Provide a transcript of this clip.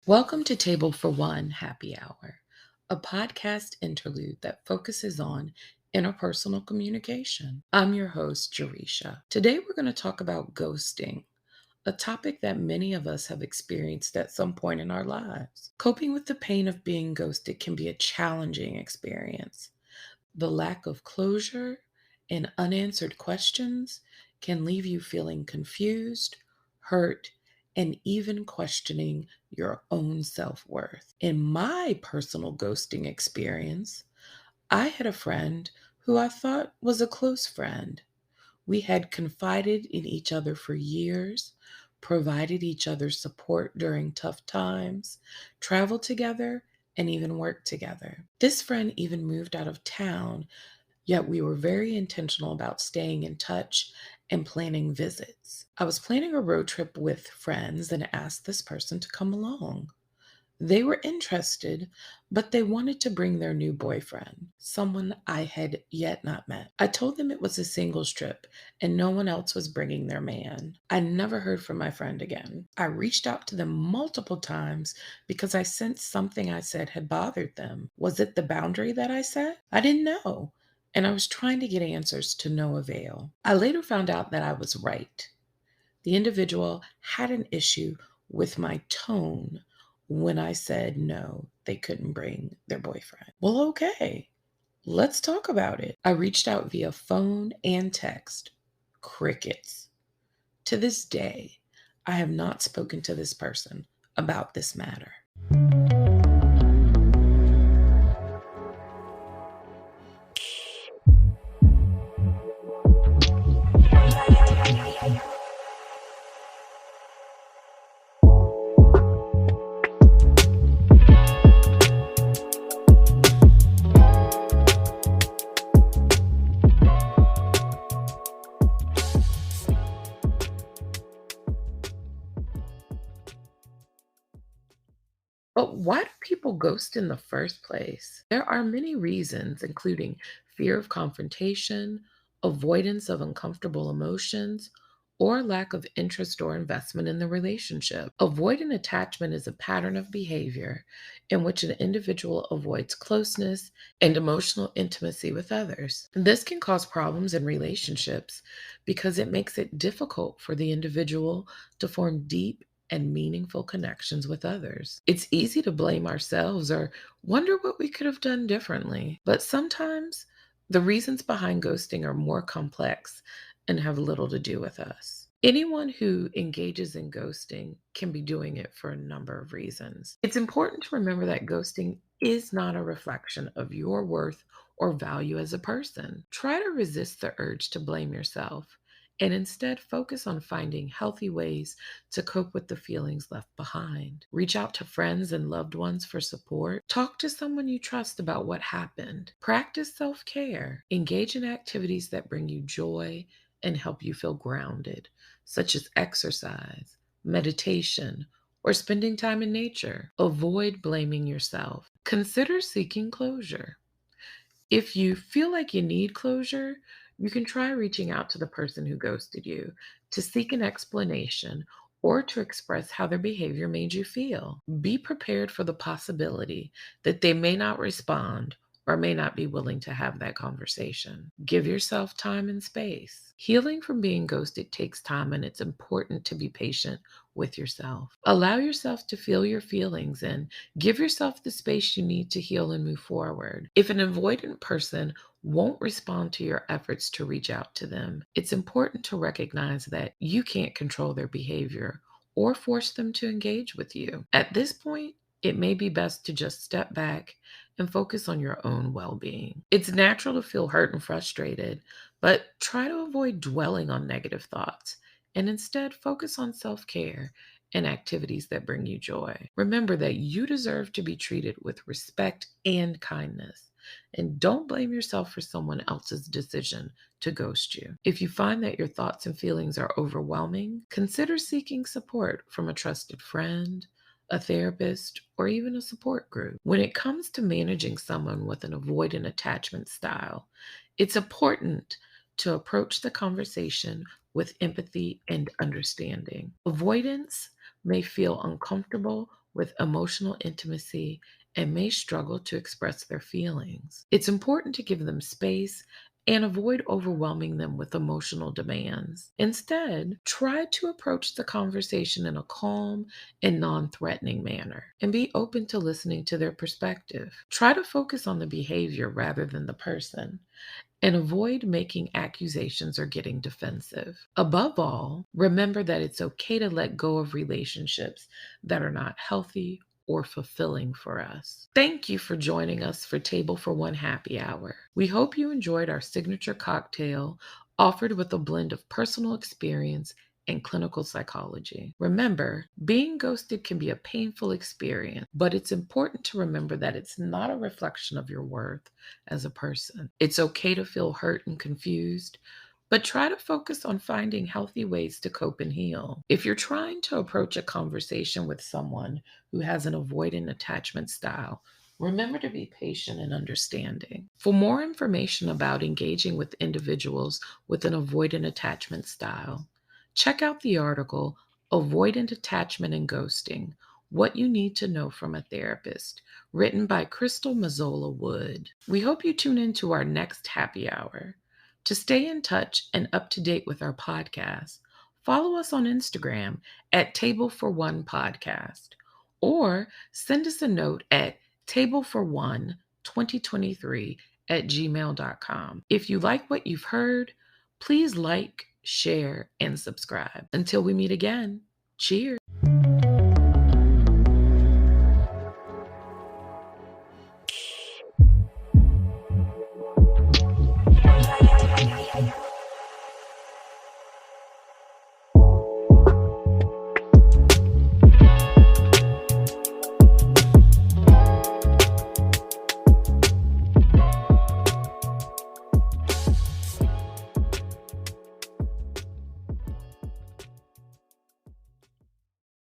Welcome to Table for One Happy Hour, a podcast interlude that focuses on interpersonal communication. I'm your host, Jerisha. Today we're going to talk about ghosting, a topic that many of us have experienced at some point in our lives. Coping with the pain of being ghosted can be a challenging experience. The lack of closure and unanswered questions can leave you feeling confused, hurt, and even questioning your own self worth. In my personal ghosting experience, I had a friend who I thought was a close friend. We had confided in each other for years, provided each other support during tough times, traveled together, and even worked together. This friend even moved out of town. Yet we were very intentional about staying in touch and planning visits. I was planning a road trip with friends and asked this person to come along. They were interested, but they wanted to bring their new boyfriend, someone I had yet not met. I told them it was a singles trip and no one else was bringing their man. I never heard from my friend again. I reached out to them multiple times because I sensed something I said had bothered them. Was it the boundary that I set? I didn't know. And I was trying to get answers to no avail. I later found out that I was right. The individual had an issue with my tone when I said no, they couldn't bring their boyfriend. Well, okay, let's talk about it. I reached out via phone and text. Crickets. To this day, I have not spoken to this person about this matter. But why do people ghost in the first place? There are many reasons, including fear of confrontation, avoidance of uncomfortable emotions, or lack of interest or investment in the relationship. Avoidant attachment is a pattern of behavior in which an individual avoids closeness and emotional intimacy with others. This can cause problems in relationships because it makes it difficult for the individual to form deep and meaningful connections with others. It's easy to blame ourselves or wonder what we could have done differently, but sometimes the reasons behind ghosting are more complex and have little to do with us. Anyone who engages in ghosting can be doing it for a number of reasons. It's important to remember that ghosting is not a reflection of your worth or value as a person. Try to resist the urge to blame yourself and instead focus on finding healthy ways to cope with the feelings left behind. Reach out to friends and loved ones for support. Talk to someone you trust about what happened. Practice self care. Engage in activities that bring you joy and help you feel grounded, such as exercise, meditation, or spending time in nature. Avoid blaming yourself. Consider seeking closure. If you feel like you need closure, you can try reaching out to the person who ghosted you to seek an explanation or to express how their behavior made you feel. Be prepared for the possibility that they may not respond or may not be willing to have that conversation. Give yourself time and space. Healing from being ghosted takes time, and it's important to be patient with yourself. Allow yourself to feel your feelings and give yourself the space you need to heal and move forward. If an avoidant person won't respond to your efforts to reach out to them, it's important to recognize that you can't control their behavior or force them to engage with you. At this point, it may be best to just step back and focus on your own well being. It's natural to feel hurt and frustrated, but try to avoid dwelling on negative thoughts and instead focus on self care and activities that bring you joy. Remember that you deserve to be treated with respect and kindness. And don't blame yourself for someone else's decision to ghost you. If you find that your thoughts and feelings are overwhelming, consider seeking support from a trusted friend, a therapist, or even a support group. When it comes to managing someone with an avoidant attachment style, it's important to approach the conversation with empathy and understanding. Avoidance may feel uncomfortable with emotional intimacy and may struggle to express their feelings. It's important to give them space and avoid overwhelming them with emotional demands. Instead, try to approach the conversation in a calm and non threatening manner and be open to listening to their perspective. Try to focus on the behavior rather than the person and avoid making accusations or getting defensive. Above all, remember that it's okay to let go of relationships that are not healthy or fulfilling for us. Thank you for joining us for Table for One Happy Hour. We hope you enjoyed our signature cocktail offered with a blend of personal experience and clinical psychology. Remember, being ghosted can be a painful experience, but it's important to remember that it's not a reflection of your worth as a person. It's okay to feel hurt and confused, but try to focus on finding healthy ways to cope and heal. If you're trying to approach a conversation with someone who has an avoidant attachment style, remember to be patient and understanding. For more information about engaging with individuals with an avoidant attachment style, check out the article Avoidant Attachment and Ghosting: What You Need to Know from a Therapist, written by Crystal Mazzola Wood. We hope you tune in to our next happy hour. To stay in touch and up to date with our podcast, follow us on Instagram at Table for One Podcast, or send us a note at tablefor12023 at gmail.com. If you like what you've heard, please like, share, and subscribe. Until we meet again, cheers.